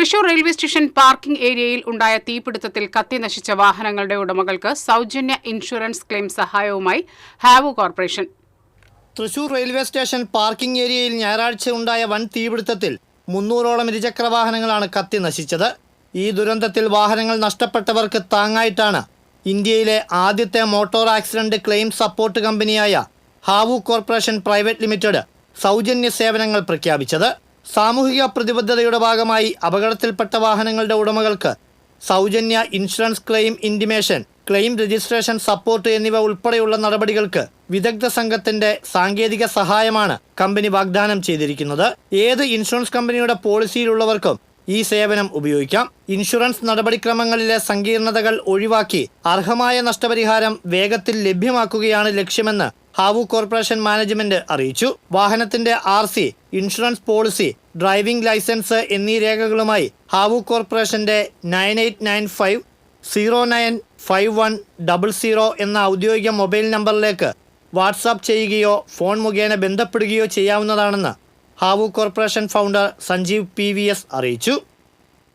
Thrissur railway station parking ഏരിയയിൽ ഉണ്ടായ തീപിടുത്തത്തിൽ കത്തിനശിച്ച വാഹനങ്ങളുടെ ഉടമകൾക്ക് സൗജന്യ ഇൻഷുറൻസ് ക്ലെയിം സഹായവുമായി Havu corporation. Thrissur railway station parking ഏരിയയിൽ ഞായറാഴ്ച ഉണ്ടായ വൻ തീപിടുത്തത്തിൽ 300ഓളം ഇരുചക്ര വാഹനങ്ങളാണ് കത്തി നശിച്ചത്. ഈ ദുരന്തത്തിൽ വാഹനങ്ങൾ നഷ്ടപ്പെട്ടവർക്ക് താങ്ങായിട്ടാണ് ഇന്ത്യയിലെ ആദ്യത്തെ മോട്ടോർ ആക്സിഡന്റ് ക്ലെയിം സപ്പോർട്ട് കമ്പനിയായ ഹാവു കോർപ്പറേഷൻ പ്രൈവറ്റ് ലിമിറ്റഡ് സൗജന്യ സേവനങ്ങൾ പ്രഖ്യാപിച്ചത്. സാമൂഹിക പ്രതിബദ്ധതയുടെ ഭാഗമായി അപകടത്തിൽപ്പെട്ട വാഹനങ്ങളുടെ ഉടമകൾക്ക് സൗജന്യ insurance claim intimation, claim registration support എന്നിവ ഉൾപ്പെടെയുള്ള നടപടികൾക്ക് വിദഗ്ധ സംഘത്തിന്റെ സാങ്കേതിക സഹായമാണ് കമ്പനി വാഗ്ദാനം ചെയ്തിരിക്കുന്നത്. ഏത് ഇൻഷുറൻസ് കമ്പനിയുടെ പോളിസിയിലുള്ളവർക്കും ഈ സേവനം ഉപയോഗിക്കാം. ഇൻഷുറൻസ് നടപടിക്രമങ്ങളിലെ സങ്കീർണതകൾ ഒഴിവാക്കി അർഹമായ നഷ്ടപരിഹാരം വേഗത്തിൽ ലഭ്യമാക്കുകയാണ് ലക്ഷ്യമെന്ന് ഹാവു കോർപ്പറേഷൻ മാനേജ്മെന്റ് അറിയിച്ചു. വാഹനത്തിന്റെ RC, insurance policy, driving licence എന്നീ രേഖകളുമായി ഹാവു കോർപ്പറേഷന്റെ 9895095100 എന്ന ഔദ്യോഗിക മൊബൈൽ നമ്പറിലേക്ക് വാട്സാപ്പ് ചെയ്യുകയോ ഫോൺ മുഖേന ബന്ധപ്പെടുകയോ ചെയ്യാവുന്നതാണെന്ന് ഹാവു കോർപ്പറേഷൻ ഫൗണ്ടർ സഞ്ജീവ് PVS അറിയിച്ചു.